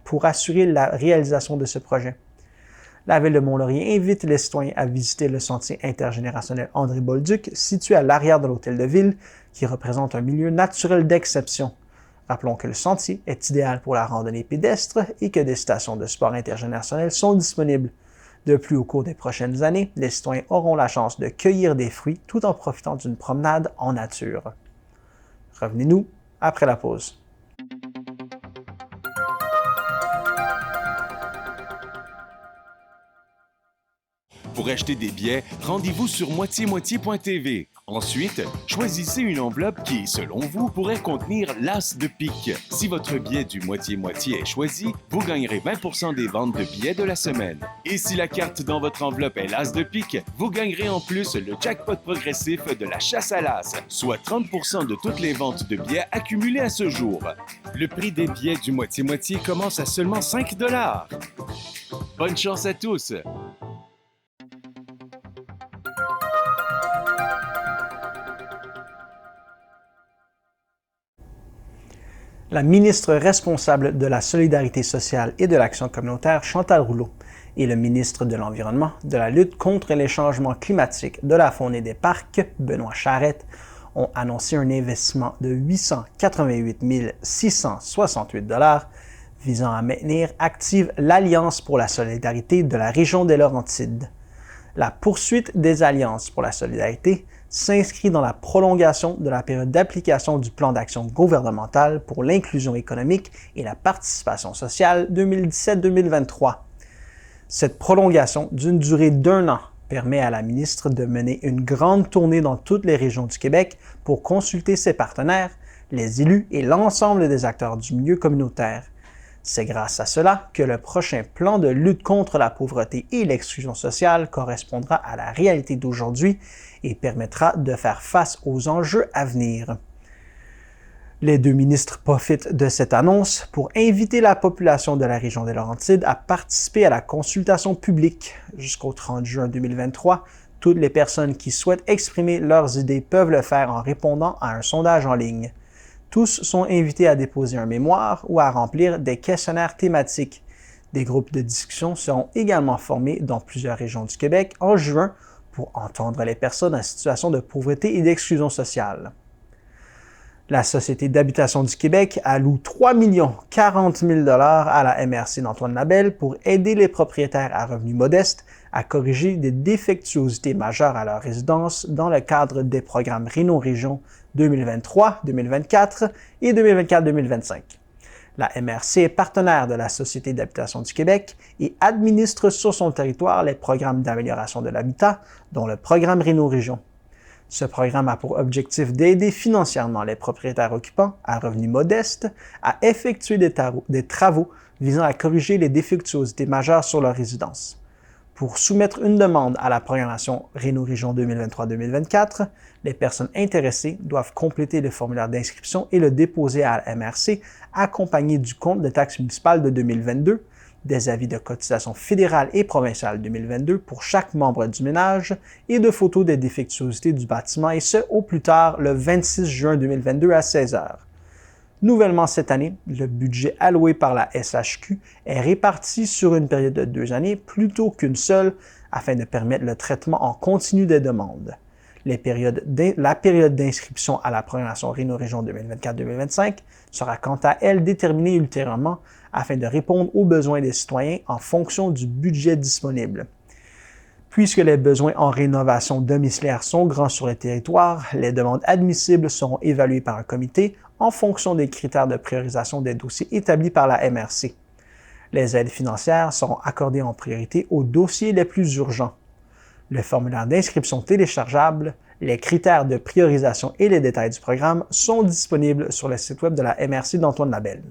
pour assurer la réalisation de ce projet. La Ville de Mont-Laurier invite les citoyens à visiter le sentier intergénérationnel André-Bolduc, situé à l'arrière de l'Hôtel de Ville, qui représente un milieu naturel d'exception. Rappelons que le sentier est idéal pour la randonnée pédestre et que des stations de sport intergénérationnelles sont disponibles. De plus, au cours des prochaines années, les citoyens auront la chance de cueillir des fruits tout en profitant d'une promenade en nature. Revenez-nous après la pause. Pour acheter des billets, rendez-vous sur moitié-moitié.tv. Ensuite, choisissez une enveloppe qui, selon vous, pourrait contenir l'as de pique. Si votre billet du moitié-moitié est choisi, vous gagnerez 20% des ventes de billets de la semaine. Et si la carte dans votre enveloppe est l'as de pique, vous gagnerez en plus le jackpot progressif de la chasse à l'as, soit 30% de toutes les ventes de billets accumulées à ce jour. Le prix des billets du moitié-moitié commence à seulement 5 $. Bonne chance à tous! La ministre responsable de la Solidarité sociale et de l'Action communautaire, Chantal Rouleau, et le ministre de l'Environnement, de la lutte contre les changements climatiques, de la faune et des parcs, Benoît Charette, ont annoncé un investissement de 888 668 $ visant à maintenir active l'Alliance pour la solidarité de la région des Laurentides. La poursuite des Alliances pour la solidarité s'inscrit dans la prolongation de la période d'application du plan d'action gouvernemental pour l'inclusion économique et la participation sociale 2017-2023. Cette prolongation d'une durée d'1 an permet à la ministre de mener une grande tournée dans toutes les régions du Québec pour consulter ses partenaires, les élus et l'ensemble des acteurs du milieu communautaire. C'est grâce à cela que le prochain plan de lutte contre la pauvreté et l'exclusion sociale correspondra à la réalité d'aujourd'hui et permettra de faire face aux enjeux à venir. Les deux ministres profitent de cette annonce pour inviter la population de la région des Laurentides à participer à la consultation publique. Jusqu'au 30 juin 2023, toutes les personnes qui souhaitent exprimer leurs idées peuvent le faire en répondant à un sondage en ligne. Tous sont invités à déposer un mémoire ou à remplir des questionnaires thématiques. Des groupes de discussion seront également formés dans plusieurs régions du Québec en juin pour entendre les personnes en situation de pauvreté et d'exclusion sociale. La Société d'habitation du Québec alloue 3 040 000 $ à la MRC d'Antoine Labelle pour aider les propriétaires à revenus modestes à corriger des défectuosités majeures à leur résidence dans le cadre des programmes Réno-Région 2023-2024 et 2024-2025. La MRC est partenaire de la Société d'habitation du Québec et administre sur son territoire les programmes d'amélioration de l'habitat, dont le programme Réno-Région. Ce programme a pour objectif d'aider financièrement les propriétaires occupants à revenus modestes à effectuer des travaux visant à corriger les défectuosités majeures sur leur résidence. Pour soumettre une demande à la programmation Réno-Région 2023-2024, les personnes intéressées doivent compléter le formulaire d'inscription et le déposer à la MRC, accompagné du compte de taxes municipales de 2022, des avis de cotisation fédérale et provinciale 2022 pour chaque membre du ménage et de photos des défectuosités du bâtiment, et ce, au plus tard le 26 juin 2022 à 16 h. Nouvellement cette année, le budget alloué par la SHQ est réparti sur une période de 2 années plutôt qu'une seule afin de permettre le traitement en continu des demandes. La période d'inscription à la programmation Réno-Région 2024-2025 sera quant à elle déterminée ultérieurement afin de répondre aux besoins des citoyens en fonction du budget disponible. Puisque les besoins en rénovation domiciliaire sont grands sur le territoire, les demandes admissibles seront évaluées par un comité en fonction des critères de priorisation des dossiers établis par la MRC. Les aides financières seront accordées en priorité aux dossiers les plus urgents. Le formulaire d'inscription téléchargeable, les critères de priorisation et les détails du programme sont disponibles sur le site web de la MRC d'Antoine Labelle.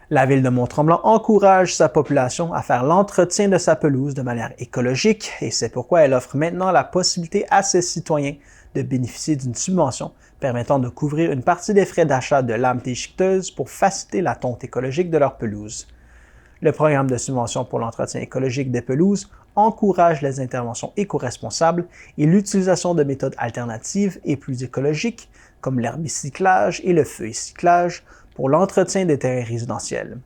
La Ville de Mont-Tremblant encourage sa population à faire l'entretien de sa pelouse de manière écologique et c'est pourquoi elle offre maintenant la possibilité à ses citoyens de bénéficier d'une subvention permettant de couvrir une partie des frais d'achat de lames déchiqueteuses pour faciliter la tonte écologique de leur pelouse. Le programme de subvention pour l'entretien écologique des pelouses encourage les interventions éco-responsables et l'utilisation de méthodes alternatives et plus écologiques comme l'herbicyclage et le feuillycyclage pour l'entretien des terrains résidentiels.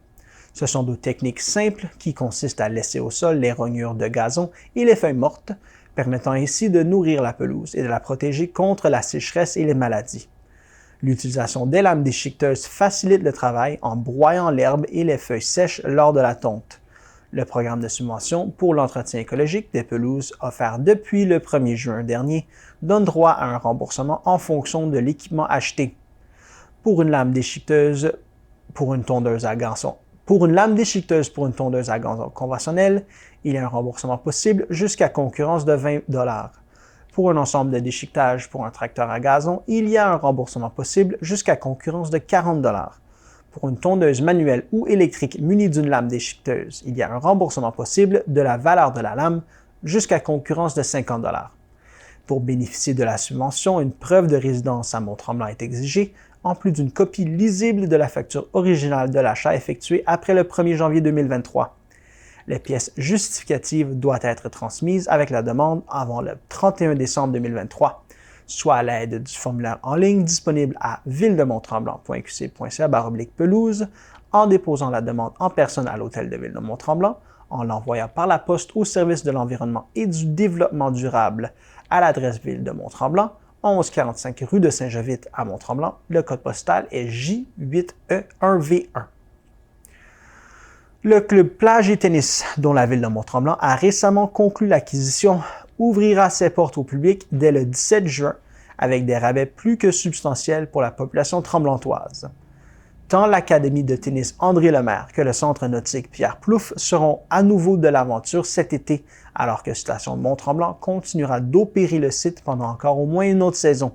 Ce sont des techniques simples qui consistent à laisser au sol les rognures de gazon et les feuilles mortes, permettant ainsi de nourrir la pelouse et de la protéger contre la sécheresse et les maladies. L'utilisation des lames déchiqueteuses facilite le travail en broyant l'herbe et les feuilles sèches lors de la tonte. Le programme de subvention pour l'entretien écologique des pelouses offert depuis le 1er juin dernier donne droit à un remboursement en fonction de l'équipement acheté. Pour une lame déchiqueteuse pour une tondeuse à gazon conventionnelle, il y a un remboursement possible jusqu'à concurrence de 20 $. Pour un ensemble de déchiquetage pour un tracteur à gazon, il y a un remboursement possible jusqu'à concurrence de 40 $. Pour une tondeuse manuelle ou électrique munie d'une lame déchiqueteuse, il y a un remboursement possible de la valeur de la lame jusqu'à concurrence de 50 $. Pour bénéficier de la subvention, une preuve de résidence à Mont-Tremblant est exigée, en plus d'une copie lisible de la facture originale de l'achat effectué après le 1er janvier 2023. Les pièces justificatives doivent être transmises avec la demande avant le 31 décembre 2023, soit à l'aide du formulaire en ligne disponible à villedemonttremblant.qc.ca/pelouse, en déposant la demande en personne à l'hôtel de Ville de Mont-Tremblant, en l'envoyant par la poste au service de l'environnement et du développement durable à l'adresse Ville de Mont-Tremblant, 1145 rue de Saint-Jovite à Mont-Tremblant. Le code postal est J8E1V1. Le club plage et tennis, dont la Ville de Mont-Tremblant a récemment conclu l'acquisition, ouvrira ses portes au public dès le 17 juin avec des rabais plus que substantiels pour la population tremblantoise. Tant l'Académie de tennis André Lemaire que le Centre nautique Pierre Plouffe seront à nouveau de l'aventure cet été, alors que Station Mont-Tremblant continuera d'opérer le site pendant encore au moins une autre saison.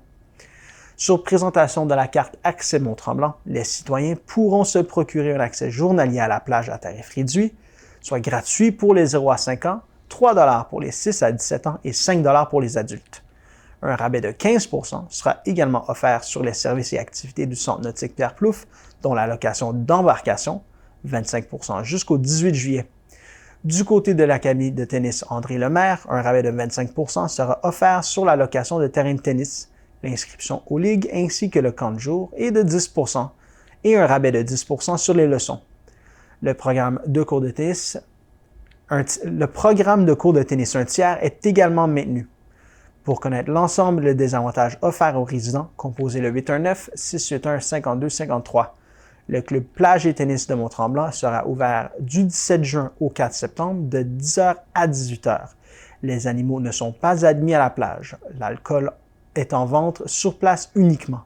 Sur présentation de la carte Accès Mont-Tremblant, les citoyens pourront se procurer un accès journalier à la plage à tarif réduit, soit gratuit pour les 0 à 5 ans, 3 $ pour les 6 à 17 ans et 5 $ pour les adultes. Un rabais de 15 % sera également offert sur les services et activités du Centre nautique Pierre Plouffe, dont la location d'embarcation, 25 % jusqu'au 18 juillet. Du côté de l'Académie de tennis André Lemaire, un rabais de 25 % sera offert sur la location de terrains de tennis, l'inscription aux ligues ainsi que le camp de jour est de 10 % et un rabais de 10 % sur les leçons. Le programme de cours de tennis un tiers est également maintenu. Pour connaître l'ensemble des avantages offerts aux résidents, composez le 819-681-5253. Le club plage et tennis de Mont-Tremblant sera ouvert du 17 juin au 4 septembre de 10h à 18h. Les animaux ne sont pas admis à la plage. L'alcool est en vente sur place uniquement.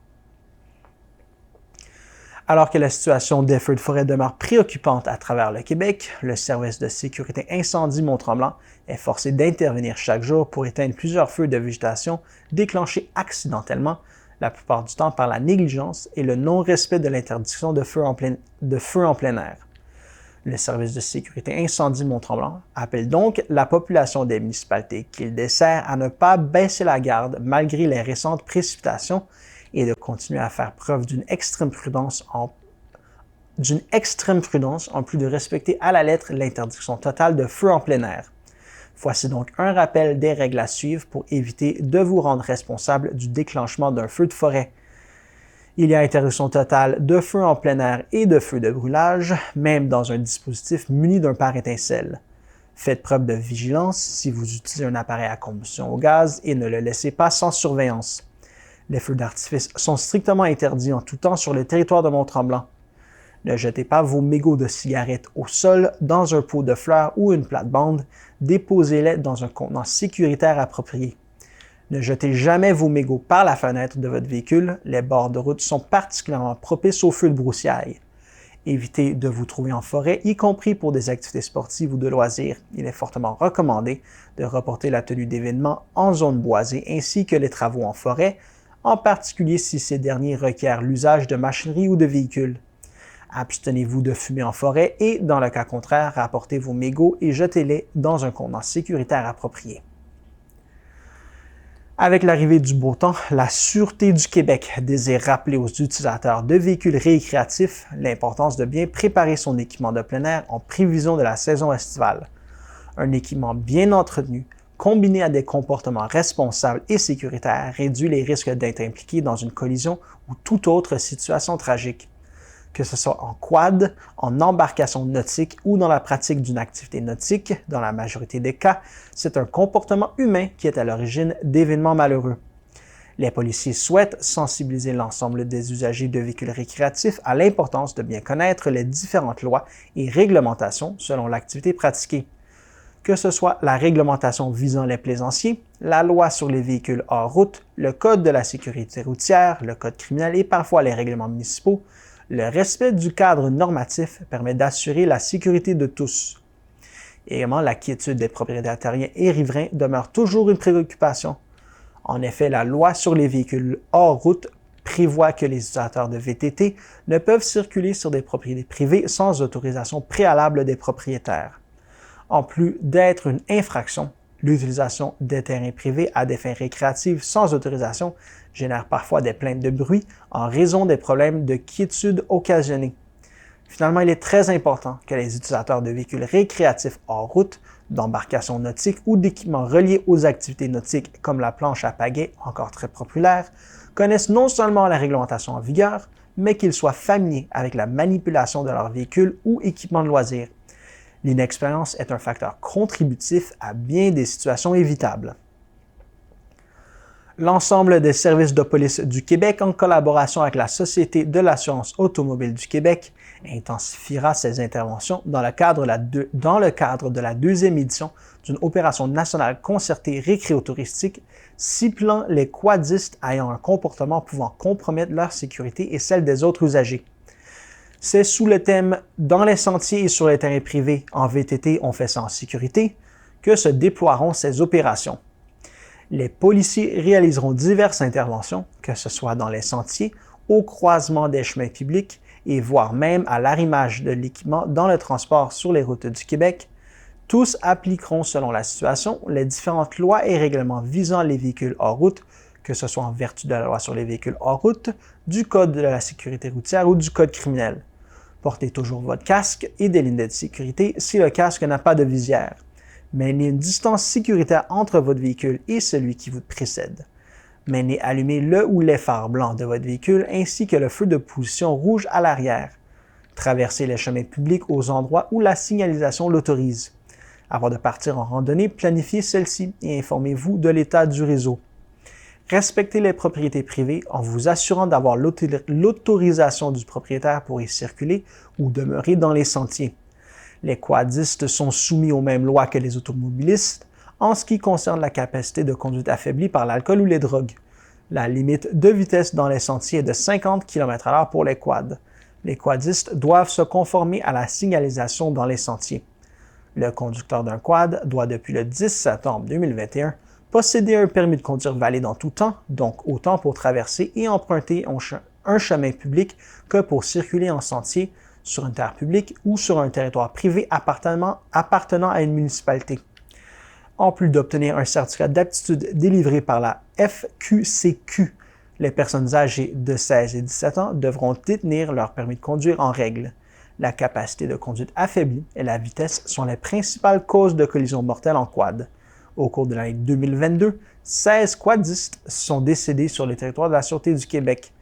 Alors que la situation des feux de forêt demeure préoccupante à travers le Québec, le service de sécurité incendie Mont-Tremblant est forcé d'intervenir chaque jour pour éteindre plusieurs feux de végétation déclenchés accidentellement, la plupart du temps par la négligence et le non-respect de l'interdiction de feu en plein air. Le service de sécurité incendie Mont-Tremblant appelle donc la population des municipalités qu'il dessert à ne pas baisser la garde malgré les récentes précipitations et de continuer à faire preuve d'une extrême prudence en plus de respecter à la lettre l'interdiction totale de feu en plein air. Voici donc un rappel des règles à suivre pour éviter de vous rendre responsable du déclenchement d'un feu de forêt. Il y a interdiction totale de feu en plein air et de feu de brûlage, même dans un dispositif muni d'un pare-étincelle. Faites preuve de vigilance si vous utilisez un appareil à combustion au gaz et ne le laissez pas sans surveillance. Les feux d'artifice sont strictement interdits en tout temps sur le territoire de Mont-Tremblant. Ne jetez pas vos mégots de cigarettes au sol, dans un pot de fleurs ou une plate-bande. Déposez-les dans un contenant sécuritaire approprié. Ne jetez jamais vos mégots par la fenêtre de votre véhicule. Les bords de route sont particulièrement propices aux feux de broussailles. Évitez de vous trouver en forêt, y compris pour des activités sportives ou de loisirs. Il est fortement recommandé de reporter la tenue d'événements en zone boisée ainsi que les travaux en forêt, en particulier si ces derniers requièrent l'usage de machinerie ou de véhicules. Abstenez-vous de fumer en forêt et, dans le cas contraire, rapportez vos mégots et jetez-les dans un contenant sécuritaire approprié. Avec l'arrivée du beau temps, la Sûreté du Québec désire rappeler aux utilisateurs de véhicules récréatifs l'importance de bien préparer son équipement de plein air en prévision de la saison estivale. Un équipement bien entretenu, combiné à des comportements responsables et sécuritaires, réduit les risques d'être impliqué dans une collision ou toute autre situation tragique. Que ce soit en quad, en embarcation nautique ou dans la pratique d'une activité nautique, dans la majorité des cas, c'est un comportement humain qui est à l'origine d'événements malheureux. Les policiers souhaitent sensibiliser l'ensemble des usagers de véhicules récréatifs à l'importance de bien connaître les différentes lois et réglementations selon l'activité pratiquée. Que ce soit la réglementation visant les plaisanciers, la loi sur les véhicules hors route, le code de la sécurité routière, le code criminel et parfois les règlements municipaux, le respect du cadre normatif permet d'assurer la sécurité de tous. Également, la quiétude des propriétaires terriens et riverains demeure toujours une préoccupation. En effet, la loi sur les véhicules hors route prévoit que les utilisateurs de VTT ne peuvent circuler sur des propriétés privées sans autorisation préalable des propriétaires. En plus d'être une infraction, l'utilisation des terrains privés à des fins récréatives sans autorisation génère parfois des plaintes de bruit en raison des problèmes de quiétude occasionnés. Finalement, il est très important que les utilisateurs de véhicules récréatifs hors route, d'embarcations nautiques ou d'équipements reliés aux activités nautiques comme la planche à pagaie, encore très populaire, connaissent non seulement la réglementation en vigueur, mais qu'ils soient familiers avec la manipulation de leurs véhicules ou équipements de loisirs. L'inexpérience est un facteur contributif à bien des situations évitables. L'ensemble des services de police du Québec, en collaboration avec la Société de l'assurance automobile du Québec, intensifiera ses interventions dans le cadre de la deuxième édition d'une opération nationale concertée récréotouristique ciblant les quadistes ayant un comportement pouvant compromettre leur sécurité et celle des autres usagers. C'est sous le thème « Dans les sentiers et sur les terrains privés, en VTT, on fait ça en sécurité » que se déploieront ces opérations. Les policiers réaliseront diverses interventions, que ce soit dans les sentiers, au croisement des chemins publics et voire même à l'arrimage de l'équipement dans le transport sur les routes du Québec. Tous appliqueront selon la situation les différentes lois et règlements visant les véhicules hors route, que ce soit en vertu de la loi sur les véhicules hors route, du code de la sécurité routière ou du code criminel. Portez toujours votre casque et des lunettes de sécurité si le casque n'a pas de visière. Maintenez une distance sécuritaire entre votre véhicule et celui qui vous précède. Maintenez allumé le ou les phares blancs de votre véhicule ainsi que le feu de position rouge à l'arrière. Traversez les chemins publics aux endroits où la signalisation l'autorise. Avant de partir en randonnée, planifiez celle-ci et informez-vous de l'état du réseau. Respectez les propriétés privées en vous assurant d'avoir l'autorisation du propriétaire pour y circuler ou demeurer dans les sentiers. Les quadistes sont soumis aux mêmes lois que les automobilistes en ce qui concerne la capacité de conduite affaiblie par l'alcool ou les drogues. La limite de vitesse dans les sentiers est de 50 km/h pour les quads. Les quadistes doivent se conformer à la signalisation dans les sentiers. Le conducteur d'un quad doit depuis le 10 septembre 2021 posséder un permis de conduire valide en tout temps, donc autant pour traverser et emprunter un chemin public que pour circuler en sentier, sur une terre publique ou sur un territoire privé appartenant à une municipalité. En plus d'obtenir un certificat d'aptitude délivré par la FQCQ, les personnes âgées de 16 et 17 ans devront détenir leur permis de conduire en règle. La capacité de conduite affaiblie et la vitesse sont les principales causes de collisions mortelles en quad. Au cours de l'année 2022, 16 quadistes sont décédés sur le territoire de la Sûreté du Québec.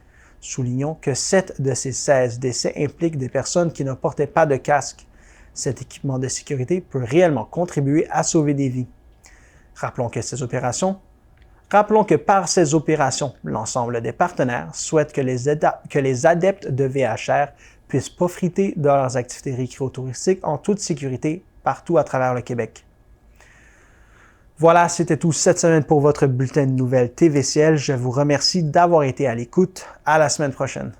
Soulignons que 7 de ces 16 décès impliquent des personnes qui ne portaient pas de casque. Cet équipement de sécurité peut réellement contribuer à sauver des vies. Rappelons que par ces opérations, l'ensemble des partenaires souhaitent que les adeptes de VHR puissent profiter de leurs activités récréotouristiques en toute sécurité partout à travers le Québec. Voilà, c'était tout cette semaine pour votre bulletin de nouvelles TVCL. Je vous remercie d'avoir été à l'écoute. À la semaine prochaine.